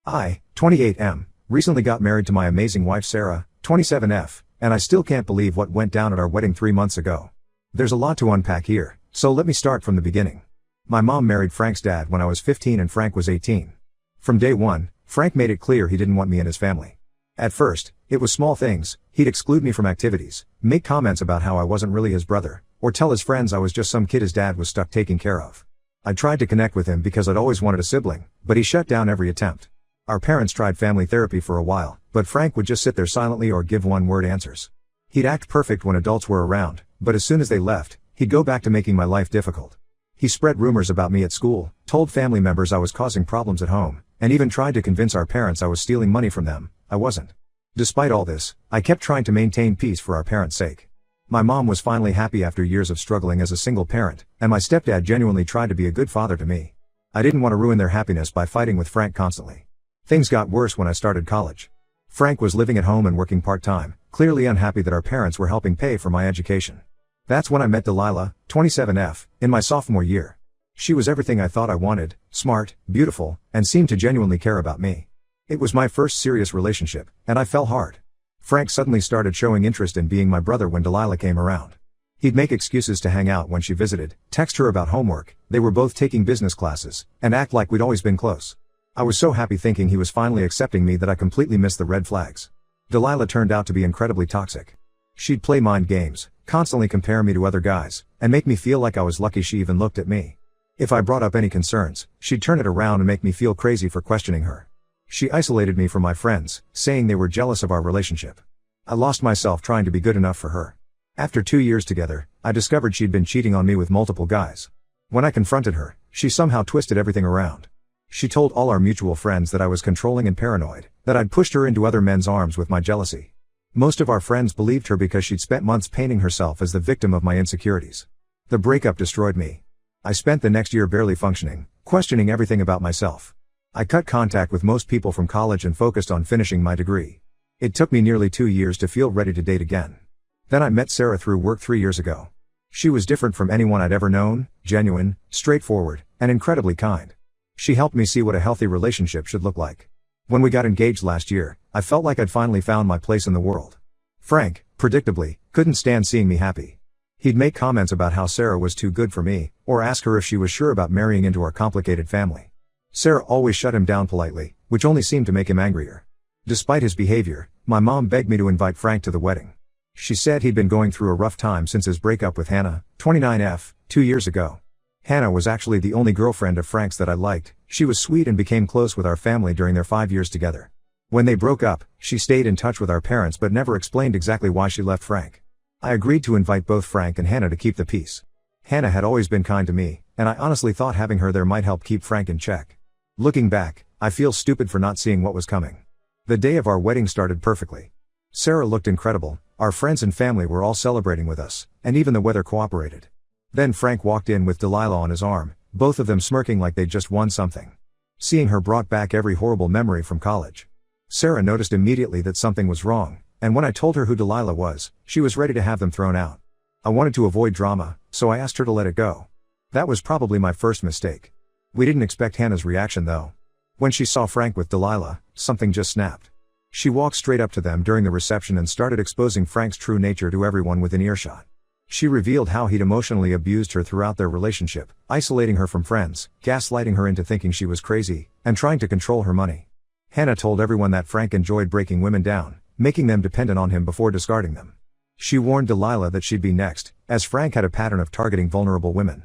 I, 28M, recently got married to my amazing wife Sarah, 27F, and I still can't believe what went down at our wedding 3 months ago. There's a lot to unpack here, so let me start from the beginning. My mom married Frank's dad when I was 15 and Frank was 18. From day one, Frank made it clear he didn't want me in his family. At first, it was small things. He'd exclude me from activities, make comments about how I wasn't really his brother, or tell his friends I was just some kid his dad was stuck taking care of. I tried to connect with him because I'd always wanted a sibling, but he shut down every attempt. Our parents tried family therapy for a while, but Frank would just sit there silently or give one-word answers. He'd act perfect when adults were around, but as soon as they left, he'd go back to making my life difficult. He spread rumors about me at school, told family members I was causing problems at home, and even tried to convince our parents I was stealing money from them. I wasn't. Despite all this, I kept trying to maintain peace for our parents' sake. My mom was finally happy after years of struggling as a single parent, and my stepdad genuinely tried to be a good father to me. I didn't want to ruin their happiness by fighting with Frank constantly. Things got worse when I started college. Frank was living at home and working part-time, clearly unhappy that our parents were helping pay for my education. That's when I met Delilah, 27F, in my sophomore year. She was everything I thought I wanted, smart, beautiful, and seemed to genuinely care about me. It was my first serious relationship, and I fell hard. Frank suddenly started showing interest in being my brother when Delilah came around. He'd make excuses to hang out when she visited, text her about homework, they were both taking business classes, and act like we'd always been close. I was so happy thinking he was finally accepting me that I completely missed the red flags. Delilah turned out to be incredibly toxic. She'd play mind games, constantly compare me to other guys, and make me feel like I was lucky she even looked at me. If I brought up any concerns, she'd turn it around and make me feel crazy for questioning her. She isolated me from my friends, saying they were jealous of our relationship. I lost myself trying to be good enough for her. After 2 years together, I discovered she'd been cheating on me with multiple guys. When I confronted her, she somehow twisted everything around. She told all our mutual friends that I was controlling and paranoid, that I'd pushed her into other men's arms with my jealousy. Most of our friends believed her because she'd spent months painting herself as the victim of my insecurities. The breakup destroyed me. I spent the next year barely functioning, questioning everything about myself. I cut contact with most people from college and focused on finishing my degree. It took me nearly 2 years to feel ready to date again. Then I met Sarah through work 3 years ago. She was different from anyone I'd ever known, genuine, straightforward, and incredibly kind. She helped me see what a healthy relationship should look like. When we got engaged last year, I felt like I'd finally found my place in the world. Frank, predictably, couldn't stand seeing me happy. He'd make comments about how Sarah was too good for me, or ask her if she was sure about marrying into our complicated family. Sarah always shut him down politely, which only seemed to make him angrier. Despite his behavior, my mom begged me to invite Frank to the wedding. She said he'd been going through a rough time since his breakup with Hannah, 29F, 2 years ago. Hannah was actually the only girlfriend of Frank's that I liked. She was sweet and became close with our family during their 5 years together. When they broke up, she stayed in touch with our parents but never explained exactly why she left Frank. I agreed to invite both Frank and Hannah to keep the peace. Hannah had always been kind to me, and I honestly thought having her there might help keep Frank in check. Looking back, I feel stupid for not seeing what was coming. The day of our wedding started perfectly. Sarah looked incredible, our friends and family were all celebrating with us, and even the weather cooperated. Then Frank walked in with Delilah on his arm, both of them smirking like they'd just won something. Seeing her brought back every horrible memory from college. Sarah noticed immediately that something was wrong, and when I told her who Delilah was, she was ready to have them thrown out. I wanted to avoid drama, so I asked her to let it go. That was probably my first mistake. We didn't expect Hannah's reaction though. When she saw Frank with Delilah, something just snapped. She walked straight up to them during the reception and started exposing Frank's true nature to everyone within earshot. She revealed how he'd emotionally abused her throughout their relationship, isolating her from friends, gaslighting her into thinking she was crazy, and trying to control her money. Hannah told everyone that Frank enjoyed breaking women down, making them dependent on him before discarding them. She warned Delilah that she'd be next, as Frank had a pattern of targeting vulnerable women.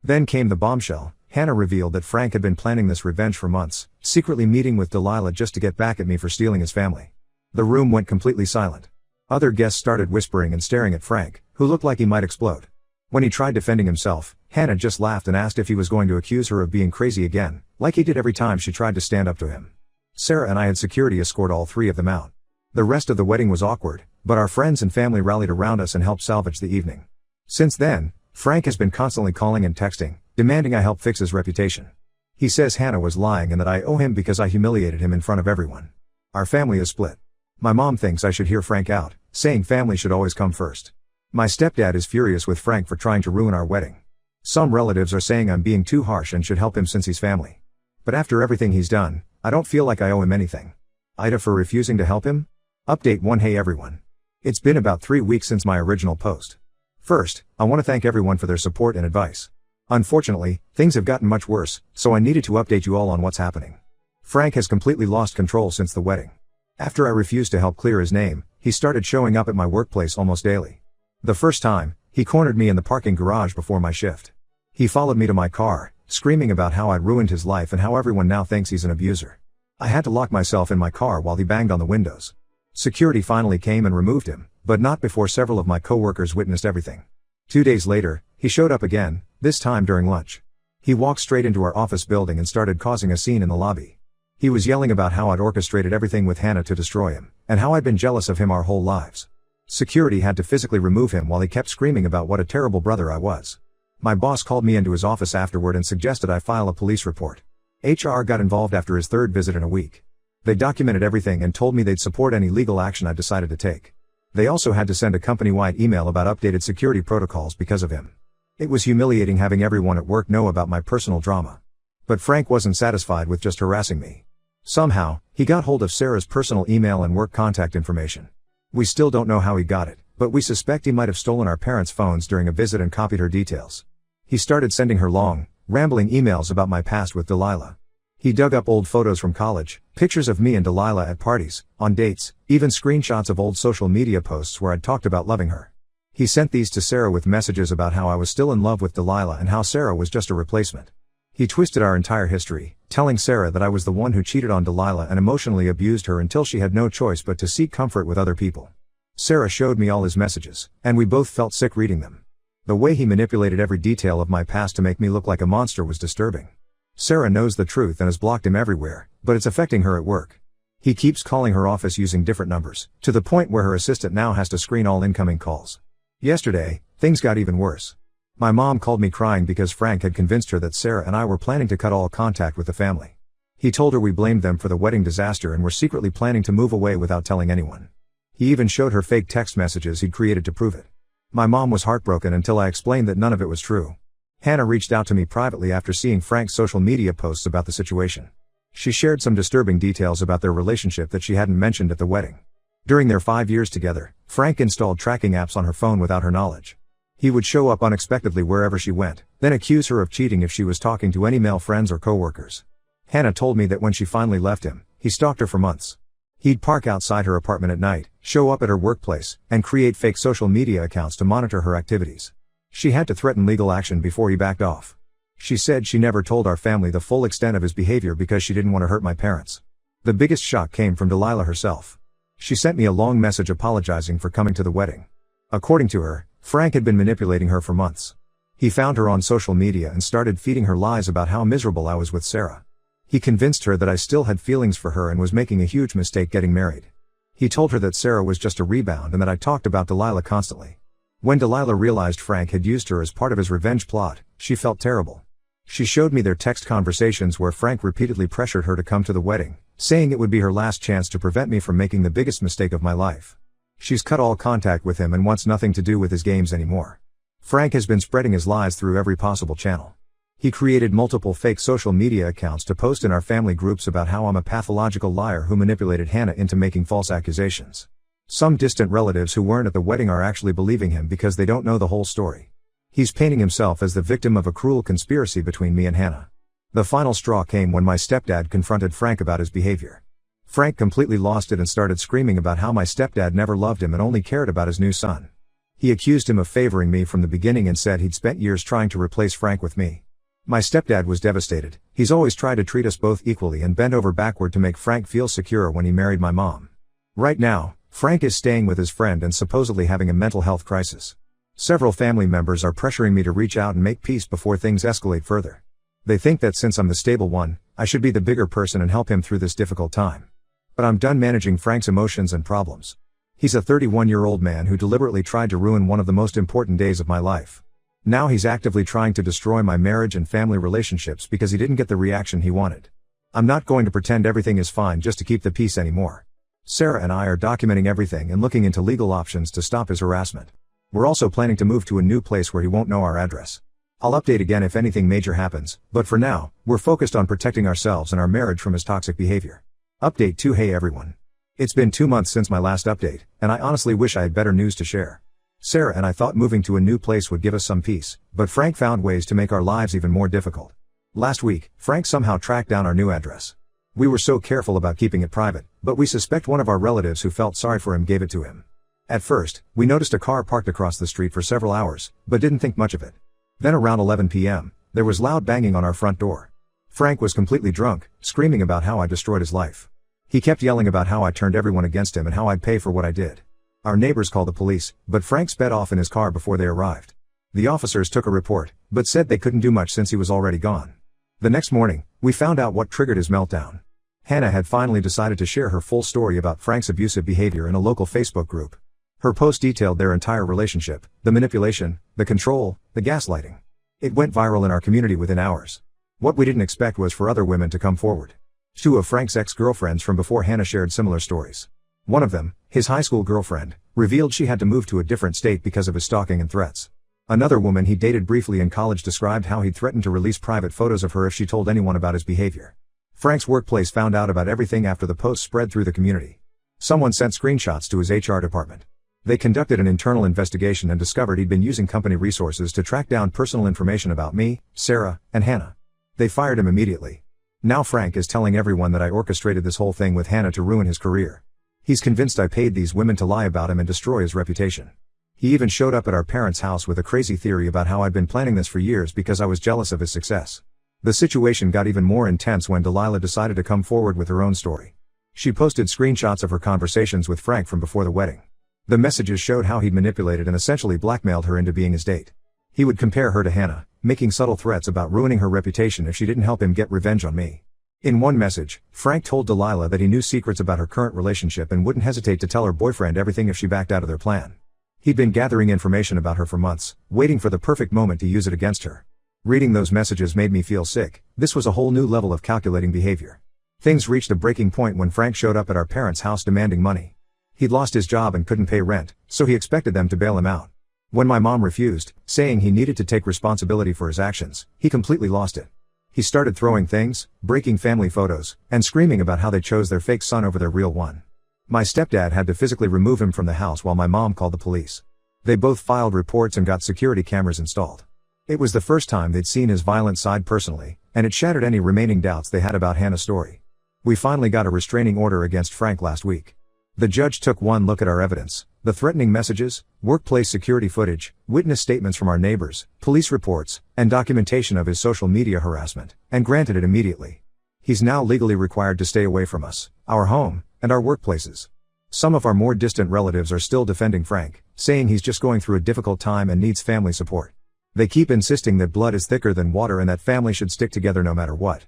Then came the bombshell. Hannah revealed that Frank had been planning this revenge for months, secretly meeting with Delilah just to get back at me for stealing his family. The room went completely silent. Other guests started whispering and staring at Frank, who looked like he might explode. When he tried defending himself, Hannah just laughed and asked if he was going to accuse her of being crazy again, like he did every time she tried to stand up to him. Sarah and I had security escort all three of them out. The rest of the wedding was awkward, but our friends and family rallied around us and helped salvage the evening. Since then, Frank has been constantly calling and texting, demanding I help fix his reputation. He says Hannah was lying and that I owe him because I humiliated him in front of everyone. Our family is split. My mom thinks I should hear Frank out, saying family should always come first. My stepdad is furious with Frank for trying to ruin our wedding. Some relatives are saying I'm being too harsh and should help him since he's family. But after everything he's done, I don't feel like I owe him anything. Ida for refusing to help him? Update 1. Hey everyone. It's been about 3 weeks since my original post. First, I want to thank everyone for their support and advice. Unfortunately, things have gotten much worse, so I needed to update you all on what's happening. Frank has completely lost control since the wedding. After I refused to help clear his name, he started showing up at my workplace almost daily. The first time, he cornered me in the parking garage before my shift. He followed me to my car, screaming about how I'd ruined his life and how everyone now thinks he's an abuser. I had to lock myself in my car while he banged on the windows. Security finally came and removed him, but not before several of my coworkers witnessed everything. 2 days later, he showed up again, this time during lunch. He walked straight into our office building and started causing a scene in the lobby. He was yelling about how I'd orchestrated everything with Hannah to destroy him, and how I'd been jealous of him our whole lives. Security had to physically remove him while he kept screaming about what a terrible brother I was. My boss called me into his office afterward and suggested I file a police report. HR got involved after his 3rd visit in a week. They documented everything and told me they'd support any legal action I decided to take. They also had to send a company-wide email about updated security protocols because of him. It was humiliating having everyone at work know about my personal drama. But Frank wasn't satisfied with just harassing me. Somehow, he got hold of Sarah's personal email and work contact information. We still don't know how he got it, but we suspect he might have stolen our parents' phones during a visit and copied her details. He started sending her long, rambling emails about my past with Delilah. He dug up old photos from college, pictures of me and Delilah at parties, on dates, even screenshots of old social media posts where I'd talked about loving her. He sent these to Sarah with messages about how I was still in love with Delilah and how Sarah was just a replacement. He twisted our entire history, telling Sarah that I was the one who cheated on Delilah and emotionally abused her until she had no choice but to seek comfort with other people. Sarah showed me all his messages, and we both felt sick reading them. The way he manipulated every detail of my past to make me look like a monster was disturbing. Sarah knows the truth and has blocked him everywhere, but it's affecting her at work. He keeps calling her office using different numbers, to the point where her assistant now has to screen all incoming calls. Yesterday, things got even worse. My mom called me crying because Frank had convinced her that Sarah and I were planning to cut all contact with the family. He told her we blamed them for the wedding disaster and were secretly planning to move away without telling anyone. He even showed her fake text messages he'd created to prove it. My mom was heartbroken until I explained that none of it was true. Hannah reached out to me privately after seeing Frank's social media posts about the situation. She shared some disturbing details about their relationship that she hadn't mentioned at the wedding. During their 5 years together, Frank installed tracking apps on her phone without her knowledge. He would show up unexpectedly wherever she went, then accuse her of cheating if she was talking to any male friends or coworkers. Hannah told me that when she finally left him, he stalked her for months. He'd park outside her apartment at night, show up at her workplace, and create fake social media accounts to monitor her activities. She had to threaten legal action before he backed off. She said she never told our family the full extent of his behavior because she didn't want to hurt my parents. The biggest shock came from Delilah herself. She sent me a long message apologizing for coming to the wedding. According to her, Frank had been manipulating her for months. He found her on social media and started feeding her lies about how miserable I was with Sarah. He convinced her that I still had feelings for her and was making a huge mistake getting married. He told her that Sarah was just a rebound and that I talked about Delilah constantly. When Delilah realized Frank had used her as part of his revenge plot, she felt terrible. She showed me their text conversations where Frank repeatedly pressured her to come to the wedding, saying it would be her last chance to prevent me from making the biggest mistake of my life. She's cut all contact with him and wants nothing to do with his games anymore. Frank has been spreading his lies through every possible channel. He created multiple fake social media accounts to post in our family groups about how I'm a pathological liar who manipulated Hannah into making false accusations. Some distant relatives who weren't at the wedding are actually believing him because they don't know the whole story. He's painting himself as the victim of a cruel conspiracy between me and Hannah. The final straw came when my stepdad confronted Frank about his behavior. Frank completely lost it and started screaming about how my stepdad never loved him and only cared about his new son. He accused him of favoring me from the beginning and said he'd spent years trying to replace Frank with me. My stepdad was devastated. He's always tried to treat us both equally and bent over backward to make Frank feel secure when he married my mom. Right now, Frank is staying with his friend and supposedly having a mental health crisis. Several family members are pressuring me to reach out and make peace before things escalate further. They think that since I'm the stable one, I should be the bigger person and help him through this difficult time. But I'm done managing Frank's emotions and problems. He's a 31-year-old man who deliberately tried to ruin one of the most important days of my life. Now he's actively trying to destroy my marriage and family relationships because he didn't get the reaction he wanted. I'm not going to pretend everything is fine just to keep the peace anymore. Sarah and I are documenting everything and looking into legal options to stop his harassment. We're also planning to move to a new place where he won't know our address. I'll update again if anything major happens, but for now, we're focused on protecting ourselves and our marriage from his toxic behavior. Update 2. Hey everyone. It's been 2 months since my last update, and I honestly wish I had better news to share. Sarah and I thought moving to a new place would give us some peace, but Frank found ways to make our lives even more difficult. Last week, Frank somehow tracked down our new address. We were so careful about keeping it private, but we suspect one of our relatives who felt sorry for him gave it to him. At first, we noticed a car parked across the street for several hours, but didn't think much of it. Then around 11 p.m., there was loud banging on our front door. Frank was completely drunk, screaming about how I destroyed his life. He kept yelling about how I turned everyone against him and how I'd pay for what I did. Our neighbors called the police, but Frank sped off in his car before they arrived. The officers took a report, but said they couldn't do much since he was already gone. The next morning, we found out what triggered his meltdown. Hannah had finally decided to share her full story about Frank's abusive behavior in a local Facebook group. Her post detailed their entire relationship, the manipulation, the control, the gaslighting. It went viral in our community within hours. What we didn't expect was for other women to come forward. 2 of Frank's ex-girlfriends from before Hannah shared similar stories. One of them, his high school girlfriend, revealed she had to move to a different state because of his stalking and threats. Another woman he dated briefly in college described how he'd threatened to release private photos of her if she told anyone about his behavior. Frank's workplace found out about everything after the post spread through the community. Someone sent screenshots to his HR department. They conducted an internal investigation and discovered he'd been using company resources to track down personal information about me, Sarah, and Hannah. They fired him immediately. Now Frank is telling everyone that I orchestrated this whole thing with Hannah to ruin his career. He's convinced I paid these women to lie about him and destroy his reputation. He even showed up at our parents' house with a crazy theory about how I'd been planning this for years because I was jealous of his success. The situation got even more intense when Delilah decided to come forward with her own story. She posted screenshots of her conversations with Frank from before the wedding. The messages showed how he'd manipulated and essentially blackmailed her into being his date. He would compare her to Hannah, making subtle threats about ruining her reputation if she didn't help him get revenge on me. In one message, Frank told Delilah that he knew secrets about her current relationship and wouldn't hesitate to tell her boyfriend everything if she backed out of their plan. He'd been gathering information about her for months, waiting for the perfect moment to use it against her. Reading those messages made me feel sick. This was a whole new level of calculating behavior. Things reached a breaking point when Frank showed up at our parents' house demanding money. He'd lost his job and couldn't pay rent, so he expected them to bail him out. When my mom refused, saying he needed to take responsibility for his actions, he completely lost it. He started throwing things, breaking family photos, and screaming about how they chose their fake son over their real one. My stepdad had to physically remove him from the house while my mom called the police. They both filed reports and got security cameras installed. It was the first time they'd seen his violent side personally, and it shattered any remaining doubts they had about Hannah's story. We finally got a restraining order against Frank last week. The judge took one look at our evidence, the threatening messages, workplace security footage, witness statements from our neighbors, police reports, and documentation of his social media harassment, and granted it immediately. He's now legally required to stay away from us, our home, and our workplaces. Some of our more distant relatives are still defending Frank, saying he's just going through a difficult time and needs family support. They keep insisting that blood is thicker than water and that family should stick together no matter what.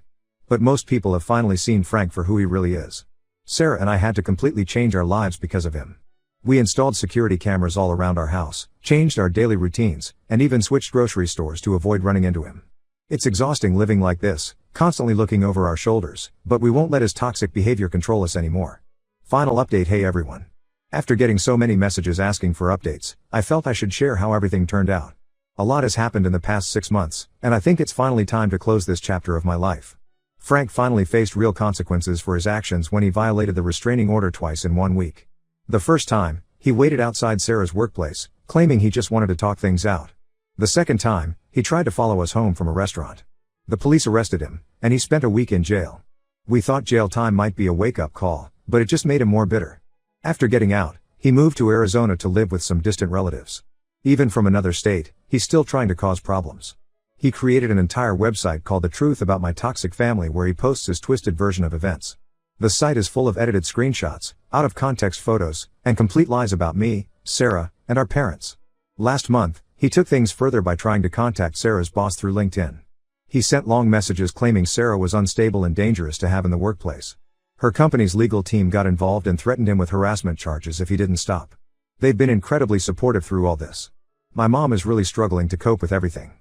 But most people have finally seen Frank for who he really is. Sarah and I had to completely change our lives because of him. We installed security cameras all around our house, changed our daily routines, and even switched grocery stores to avoid running into him. It's exhausting living like this, constantly looking over our shoulders, but we won't let his toxic behavior control us anymore. Final update. Hey everyone. After getting so many messages asking for updates, I felt I should share how everything turned out. A lot has happened in the past 6 months, and I think it's finally time to close this chapter of my life. Frank finally faced real consequences for his actions when he violated the restraining order twice in 1 week. The first time, he waited outside Sarah's workplace, claiming he just wanted to talk things out. The second time, he tried to follow us home from a restaurant. The police arrested him, and he spent a week in jail. We thought jail time might be a wake-up call, but it just made him more bitter. After getting out, he moved to Arizona to live with some distant relatives. Even from another state, he's still trying to cause problems. He created an entire website called The Truth About My Toxic Family where he posts his twisted version of events. The site is full of edited screenshots, out-of-context photos, and complete lies about me, Sarah, and our parents. Last month, he took things further by trying to contact Sarah's boss through LinkedIn. He sent long messages claiming Sarah was unstable and dangerous to have in the workplace. Her company's legal team got involved and threatened him with harassment charges if he didn't stop. They've been incredibly supportive through all this. My mom is really struggling to cope with everything.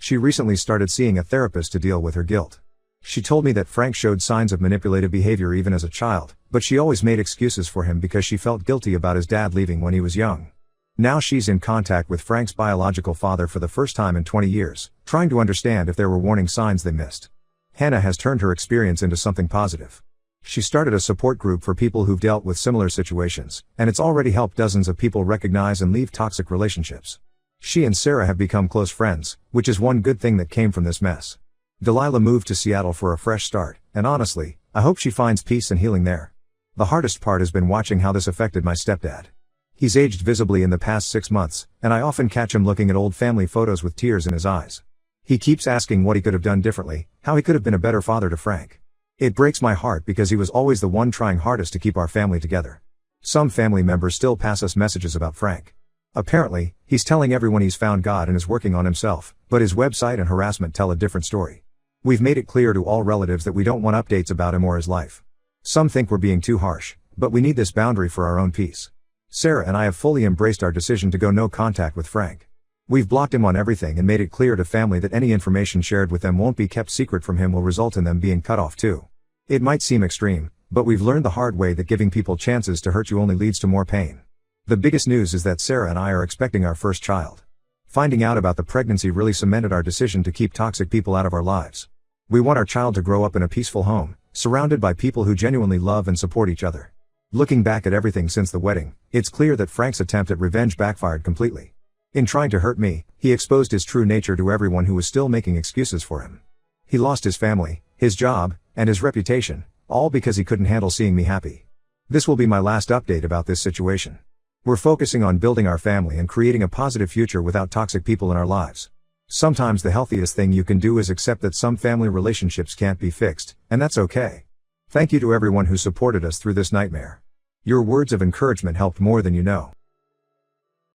She recently started seeing a therapist to deal with her guilt. She told me that Frank showed signs of manipulative behavior even as a child, but she always made excuses for him because she felt guilty about his dad leaving when he was young. Now she's in contact with Frank's biological father for the first time in 20 years, trying to understand if there were warning signs they missed. Hannah has turned her experience into something positive. She started a support group for people who've dealt with similar situations, and it's already helped dozens of people recognize and leave toxic relationships. She and Sarah have become close friends, which is one good thing that came from this mess. Delilah moved to Seattle for a fresh start, and honestly, I hope she finds peace and healing there. The hardest part has been watching how this affected my stepdad. He's aged visibly in the past 6 months, and I often catch him looking at old family photos with tears in his eyes. He keeps asking what he could have done differently, how he could have been a better father to Frank. It breaks my heart because he was always the one trying hardest to keep our family together. Some family members still pass us messages about Frank. Apparently, he's telling everyone he's found God and is working on himself, but his website and harassment tell a different story. We've made it clear to all relatives that we don't want updates about him or his life. Some think we're being too harsh, but we need this boundary for our own peace. Sarah and I have fully embraced our decision to go no contact with Frank. We've blocked him on everything and made it clear to family that any information shared with them won't be kept secret from him will result in them being cut off too. It might seem extreme, but we've learned the hard way that giving people chances to hurt you only leads to more pain. The biggest news is that Sarah and I are expecting our first child. Finding out about the pregnancy really cemented our decision to keep toxic people out of our lives. We want our child to grow up in a peaceful home, surrounded by people who genuinely love and support each other. Looking back at everything since the wedding, it's clear that Frank's attempt at revenge backfired completely. In trying to hurt me, he exposed his true nature to everyone who was still making excuses for him. He lost his family, his job, and his reputation, all because he couldn't handle seeing me happy. This will be my last update about this situation. We're focusing on building our family and creating a positive future without toxic people in our lives. Sometimes the healthiest thing you can do is accept that some family relationships can't be fixed, and that's okay. Thank you to everyone who supported us through this nightmare. Your words of encouragement helped more than you know.